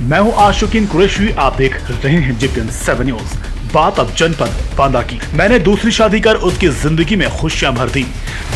मैं हूं आशुकीन कुरैशी, आप देख रहे हैं जेपीएन 7 न्यूज। बात अब जनपद बांदा की। मैंने दूसरी शादी कर उसकी जिंदगी में खुशियां भर दी।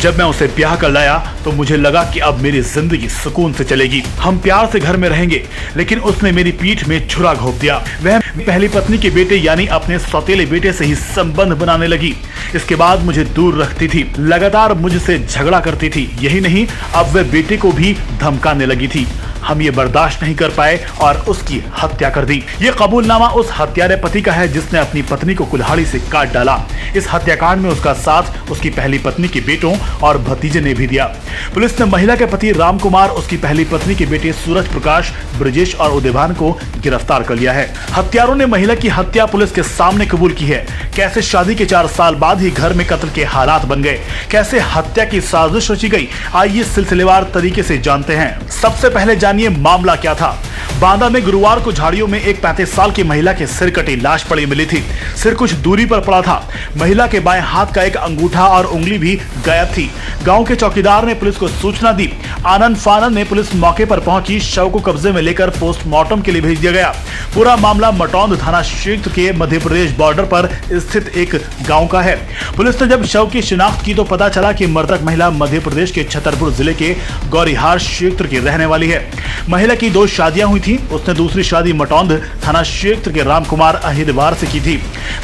जब मैं उसे ब्याह कर लाया तो मुझे लगा कि अब मेरी जिंदगी सुकून से चलेगी, हम प्यार से घर में रहेंगे। लेकिन उसने मेरी पीठ में छुरा घोंप दिया। वह पहली पत्नी के बेटे यानी अपने सौतेले बेटे से ही संबंध बनाने लगी। इसके बाद मुझे दूर रखती थी, लगातार मुझसे झगड़ा करती थी। यही नहीं, अब वह बेटे को भी धमकाने लगी थी। हम ये बर्दाश्त नहीं कर पाए और उसकी हत्या कर दी। ये कबूलनामा उस हत्यारे पति का है जिसने अपनी पत्नी को कुल्हाड़ी से काट डाला। इस हत्याकांड में उसका साथ उसकी पहली पत्नी के बेटों और भतीजे ने भी दिया। पुलिस ने महिला के पति राम कुमार, उसकी पहली पत्नी के बेटे सूरज प्रकाश, ब्रजेश और उदयभान को गिरफ्तार कर लिया है। हत्यारों ने महिला की हत्या पुलिस के सामने कबूल की है। कैसे शादी के 4 साल बाद ही घर में कत्ल के हालात बन गए, कैसे हत्या की साजिश रची गई, आइए सिलसिलेवार तरीके से जानते हैं। सबसे पहले जानिए मामला क्या था। बांदा में गुरुवार को झाड़ियों में एक 35 साल की महिला के सिर कटी लाश पड़ी मिली थी। सिर कुछ दूरी पर पड़ा था। महिला के बाएं हाथ का एक अंगूठा और उंगली भी गायब थी। गांव के चौकीदार ने पुलिस को सूचना दी। आनंद फानंद ने पुलिस मौके पर पहुंची। शव को कब्जे में लेकर पोस्टमार्टम के लिए भेज दिया गया। पूरा मामला मटौंद थाना क्षेत्र के मध्य प्रदेश बॉर्डर पर स्थित एक गाँव का है। पुलिस ने जब शव की शिनाख्त की तो पता चला कि मृतक महिला मध्य प्रदेश के छतरपुर जिले के गौरीहार क्षेत्र की रहने वाली है। महिला की 2 शादियां हुई थी। उसने दूसरी शादी मटौंद थाना क्षेत्र के राम कुमार अहिरवार से की थी।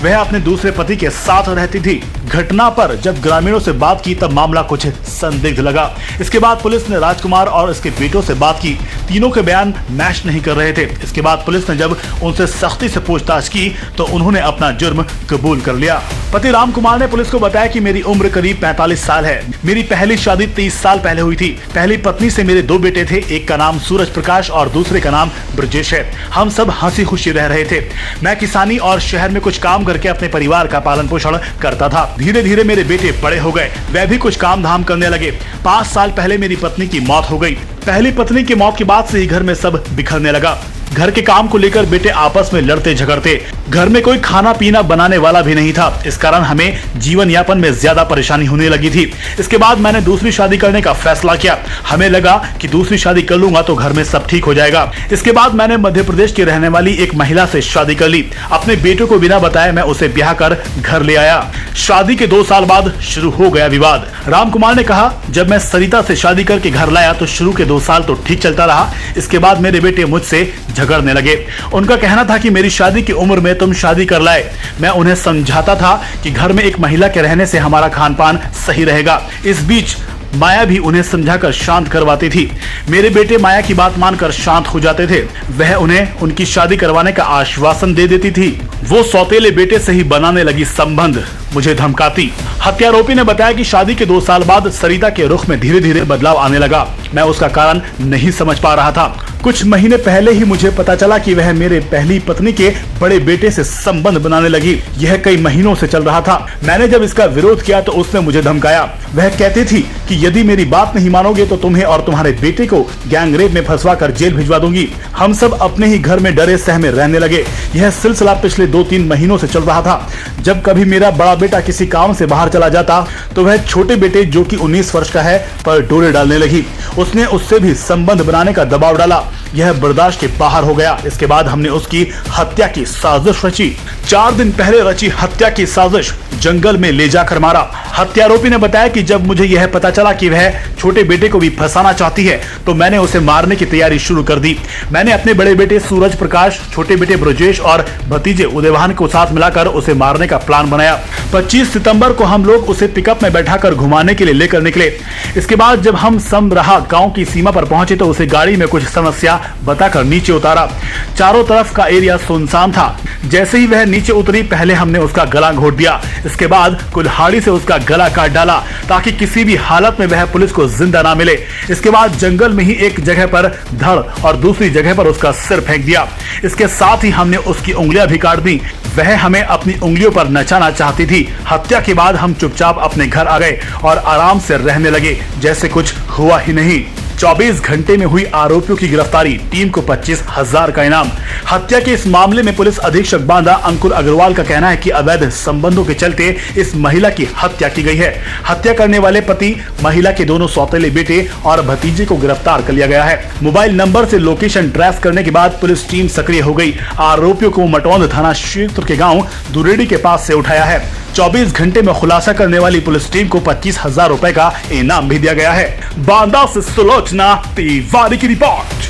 वह अपने दूसरे पति के साथ रहती थी। घटना पर जब ग्रामीणों से बात की तब मामला कुछ संदिग्ध लगा। इसके बाद पुलिस ने राजकुमार और उसके बेटों से बात की। तीनों के बयान मैच नहीं कर रहे थे। इसके बाद पुलिस ने जब उनसे सख्ती से पूछताछ की तो उन्होंने अपना जुर्म कबूल कर लिया। पति राम कुमार ने पुलिस को बताया कि मेरी उम्र करीब 45 साल है। मेरी पहली शादी 30 साल पहले हुई थी। पहली पत्नी से मेरे 2 बेटे थे। एक का नाम सूरज प्रकाश और दूसरे का नाम ब्रजेश है। हम सब हंसी खुशी रह रहे थे। मैं किसानी और शहर में कुछ काम करके अपने परिवार का पालन पोषण करता था। धीरे धीरे मेरे बेटे बड़े हो गए, वह भी कुछ काम धाम करने लगे। 5 साल पहले मेरी पत्नी की मौत हो गई। पहली पत्नी की मौत के बाद से ही घर में सब बिखरने लगा। घर के काम को लेकर बेटे आपस में लड़ते झगड़ते। घर में कोई खाना पीना बनाने वाला भी नहीं था। इस कारण हमें जीवन यापन में ज्यादा परेशानी होने लगी थी। इसके बाद मैंने दूसरी शादी करने का फैसला किया। हमें लगा कि दूसरी शादी कर लूंगा तो घर में सब ठीक हो जाएगा। इसके बाद मैंने मध्य प्रदेश की रहने वाली एक महिला से शादी कर ली। अपने बेटों को बिना बताए मैं उसे ब्याह कर घर ले आया। शादी के 2 साल बाद शुरू हो गया विवाद। राम कुमार ने कहा, जब मैं सरिता से शादी करके घर लाया तो शुरू के 2 साल तो ठीक चलता रहा। इसके बाद मेरे बेटे मुझसे झगड़ने लगे। उनका कहना था कि मेरी शादी की उम्र में तुम शादी कर लाए। मैं उन्हें समझाता था कि घर में एक महिला के रहने से हमारा खान पान सही रहेगा। इस बीच माया भी उन्हें समझाकर शांत करवाती थी। मेरे बेटे माया की बात मानकर शांत हो जाते थे। वह उन्हें उनकी शादी करवाने का आश्वासन दे देती थी। वो सौतेले बेटे से ही बनाने लगी संबंध, मुझे धमकाती। हत्यारोपी ने बताया कि शादी के 2 साल बाद सरिता के रुख में धीरे धीरे बदलाव आने लगा। मैं उसका कारण नहीं समझ पा रहा था। कुछ महीने पहले ही मुझे पता चला कि वह मेरे पहली पत्नी के बड़े बेटे से संबंध बनाने लगी। यह कई महीनों से चल रहा था। मैंने जब इसका विरोध किया तो उसने मुझे धमकाया। वह कहती थी कि यदि मेरी बात नहीं मानोगे तो तुम्हें और तुम्हारे बेटे को गैंगरेप में फंसवाकर जेल भिजवा दूंगी। हम सब अपने ही घर में डरे सहमे रहने लगे। यह सिलसिला पिछले 2-3 महीनों से चल रहा था। जब कभी मेरा बड़ा बेटा किसी काम से बाहर चला जाता तो वह छोटे बेटे जो कि 19 वर्ष का है पर डोरे डालने लगी। उसने उससे भी संबंध बनाने का दबाव डाला। यह बर्दाश्त के बाहर हो गया। इसके बाद हमने उसकी हत्या की साजिश रची। 4 दिन पहले रची हत्या की साजिश जंगल में ले जाकर मारा। हत्यारोपी ने बताया कि जब मुझे यह पता चला कि वह छोटे बेटे को भी फंसाना चाहती है तो मैंने उसे मारने की तैयारी शुरू कर दी। मैंने अपने बड़े बेटे सूरज प्रकाश, छोटे बेटे ब्रजेश और भतीजे उदयभान को साथ मिलाकर उसे मारने का प्लान बनाया। 25 सितंबर को हम लोग उसे पिकअप में बैठाकर घुमाने के लिए लेकर निकले। इसके बाद जब हम समराहा गांव की सीमा पर पहुंचे तो उसे गाड़ी में कुछ समस्या बताकर नीचे उतारा। चारों तरफ का एरिया सुनसान था। जैसे ही वह नीचे उतरी पहले हमने उसका गला घोट दिया। इसके बाद कुल्हाड़ी से उसका गला काट डाला ताकि किसी भी हालत में वह पुलिस को जिंदा ना मिले। इसके बाद जंगल में ही एक जगह पर धड़ और दूसरी जगह पर उसका सिर फेंक दिया। इसके साथ ही हमने उसकी उंगलियां भी काट दी। वह हमें अपनी उंगलियों पर नचाना चाहती थी। हत्या के बाद हम चुपचाप अपने घर आ गए और आराम से रहने लगे जैसे कुछ हुआ ही नहीं। 24 घंटे में हुई आरोपियों की गिरफ्तारी, टीम को 25,000 का इनाम। हत्या के इस मामले में पुलिस अधीक्षक बांदा अंकुर अग्रवाल का कहना है कि अवैध संबंधों के चलते इस महिला की हत्या की गई है। हत्या करने वाले पति, महिला के दोनों सौतेले बेटे और भतीजे को गिरफ्तार कर लिया गया है। मोबाइल नंबर से लोकेशन ट्रेस करने के बाद पुलिस टीम सक्रिय हो गई। आरोपियों को मटौंद थाना क्षेत्र के गांव दुरेड़ी के पास से उठाया है। 24 घंटे में खुलासा करने वाली पुलिस टीम को 25,000 रुपए का इनाम भी दिया गया है। बांदा से सुलोचना तिवारी की रिपोर्ट।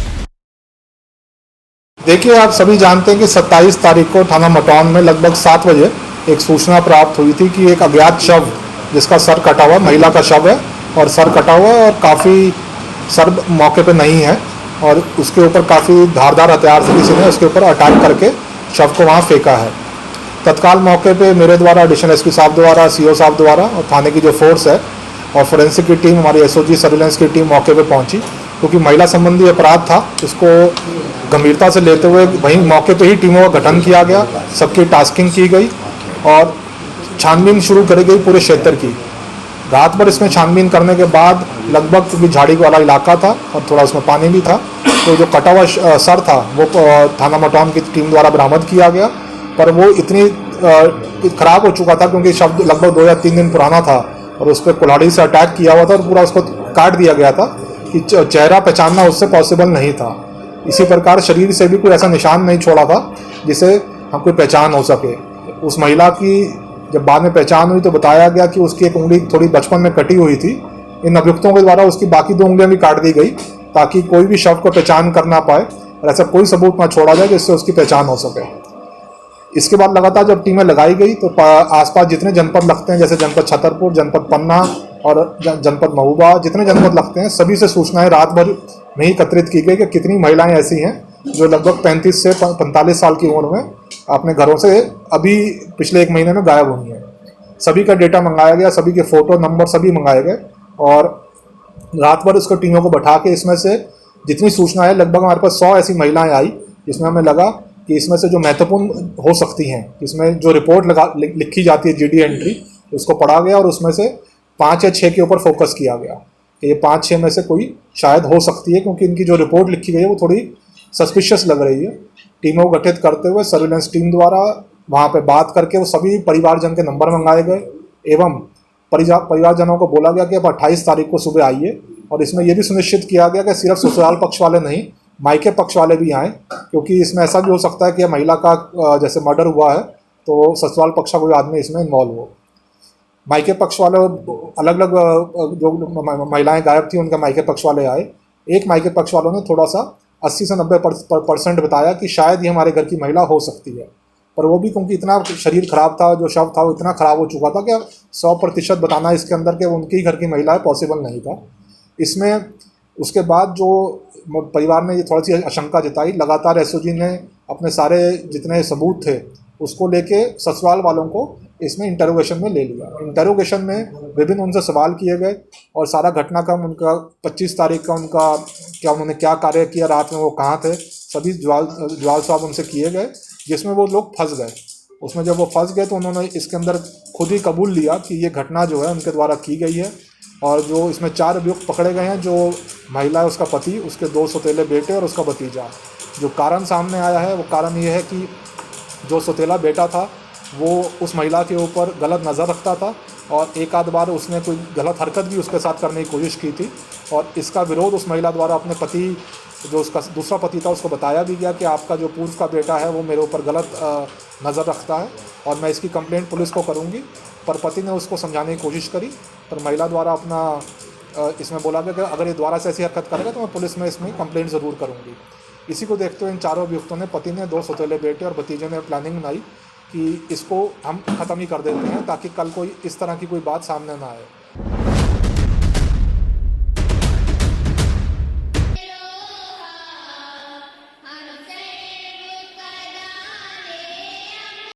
देखिए, आप सभी जानते हैं कि 27 तारीख को थाना मटौंद में लगभग 7 बजे एक सूचना प्राप्त हुई थी कि एक अज्ञात शव, जिसका सर कटा हुआ, महिला का शव है और सर कटा हुआ है और काफ़ी सर मौके पे नहीं है और उसके ऊपर काफ़ी धारदार हथियार से किसी ने उसके ऊपर अटैक करके शव को वहाँ फेंका है। तत्काल मौके पे मेरे द्वारा, एडिशनल एसपी साहब द्वारा, सीओ साहब द्वारा और थाने की जो फोर्स है और फोरेंसिक की टीम, हमारी एसओजी सर्विलेंस की टीम मौके पे पहुंची, क्योंकि महिला संबंधी अपराध था। इसको गंभीरता से लेते हुए वहीं मौके पे ही टीमों का गठन किया गया, सबकी टास्किंग की गई और छानबीन शुरू करी गई पूरे क्षेत्र की। रात भर इसमें छानबीन करने के बाद लगभग, क्योंकि झाड़ी वाला इलाका था और थोड़ा उसमें पानी भी था, तो जो कटा हुआ सर था वो थाना मटौंद की टीम द्वारा बरामद किया गया। पर वो इतनी खराब हो चुका था क्योंकि शब्द लगभग 2 या 3 दिन पुराना था और उस पर कुल्हाड़ी से अटैक किया हुआ था और पूरा उसको काट दिया गया था कि चेहरा पहचानना उससे पॉसिबल नहीं था। इसी प्रकार शरीर से भी कोई ऐसा निशान नहीं छोड़ा था जिसे हम कोई पहचान हो सके। उस महिला की जब बाद में पहचान हुई तो बताया गया कि उसकी एक उंगली थोड़ी बचपन में कटी हुई थी। इन अभियुक्तों के द्वारा उसकी बाकी 2 उंगलियां भी काट दी गई ताकि कोई भी शव को पहचान कर ना पाए और ऐसा कोई सबूत ना छोड़ा जाए जिससे उसकी पहचान हो सके। इसके बाद लगातार जब टीमें लगाई गई तो आसपास जितने जनपद लगते हैं, जैसे जनपद छतरपुर, जनपद पन्ना और जनपद महोबा, जितने जनपद लगते हैं, सभी से सूचनाएं रात भर में ही एकत्रित की गई कि कितनी महिलाएं ऐसी हैं जो लगभग 35 से 45 साल की उम्र में अपने घरों से अभी पिछले 1 महीने में गायब हुई हैं। सभी का डेटा मंगाया गया, सभी के फोटो नंबर सभी मंगाए गए और रात भर उसको टीमों को बैठा के इसमें से जितनी सूचनाएं, लगभग हमारे पास 100 ऐसी महिलाएं आई जिसमें हमें लगा कि इसमें से जो महत्वपूर्ण हो सकती हैं, इसमें जो रिपोर्ट लिखी जाती है जीडी एंट्री, उसको पढ़ा गया और उसमें से 5 या 6 के ऊपर फोकस किया गया कि ये 5-6 में से कोई शायद हो सकती है, क्योंकि इनकी जो रिपोर्ट लिखी गई है वो थोड़ी सस्पिशियस लग रही है। टीमों को गठित करते हुए सर्विलेंस टीम द्वारा वहाँ पे बात करके वो सभी परिवारजन के नंबर मंगाए गए एवं परिवारजनों को बोला गया कि आप 28 तारीख को सुबह आइए और इसमें यह भी सुनिश्चित किया गया कि सिर्फ ससुराल पक्ष वाले नहीं, मायके पक्ष वाले भी आएँ, क्योंकि इसमें ऐसा भी हो सकता है कि महिला का जैसे मर्डर हुआ है तो ससुराल पक्ष का कोई आदमी इसमें इन्वॉल्व हो। मायके पक्ष वाले अलग अलग जो महिलाएं गायब थी उनके मायके पक्ष वाले आए। एक मायके पक्ष वालों ने थोड़ा सा 80 से 90% बताया कि शायद ये हमारे घर की महिला हो सकती है, पर वो भी क्योंकि इतना शरीर खराब था, जो शव था वो इतना खराब हो चुका था कि 100% बताना इसके अंदर कि उनके ही घर की महिला है पॉसिबल नहीं था। इसमें उसके बाद जो परिवार ने ये थोड़ी सी आशंका जताई, लगातार एसओजी ने अपने सारे जितने सबूत थे उसको लेके ससुराल वालों को इसमें इंटरोगेशन में ले लिया। इंटरोगेशन में विभिन्न उनसे सवाल किए गए और सारा घटनाक्रम उनका 25 तारीख का उनका क्या उन्होंने क्या कार्य किया, रात में वो कहाँ थे, सभी जवाब साहब उनसे किए गए, जिसमें वो लोग फंस गए। उसमें जब वो फंस गए तो उन्होंने इसके अंदर खुद ही कबूल लिया कि ये घटना जो है उनके द्वारा की गई है और जो इसमें 4 अभियुक्त पकड़े गए हैं, जो महिला है उसका पति, उसके 2 सौतेले बेटे और उसका भतीजा। जो कारण सामने आया है वो कारण ये है कि जो सौतेला बेटा था वो उस महिला के ऊपर गलत नज़र रखता था और एक आध बार उसने कोई गलत हरकत भी उसके साथ करने की कोशिश की थी और इसका विरोध उस महिला द्वारा अपने पति, जो उसका दूसरा पति था, उसको बताया भी गया कि आपका जो पूर्व का बेटा है वो मेरे ऊपर गलत नज़र रखता है और मैं इसकी कंप्लेंट पुलिस को करूँगी। पर पति ने उसको समझाने की कोशिश करी, पर महिला द्वारा अपना इसमें बोला गया कि अगर ये दोबारा से ऐसी हरकत करेगा तो मैं पुलिस में इसमें कंप्लेंट ज़रूर करूँगी। इसी को देखते हुए इन चारों अभियुक्तों ने, पति ने, 2 सौतेले बेटे और भतीजे ने प्लानिंग बनाई कि इसको हम ख़त्म ही कर देते हैं ताकि कल कोई इस तरह की कोई बात सामने ना आए।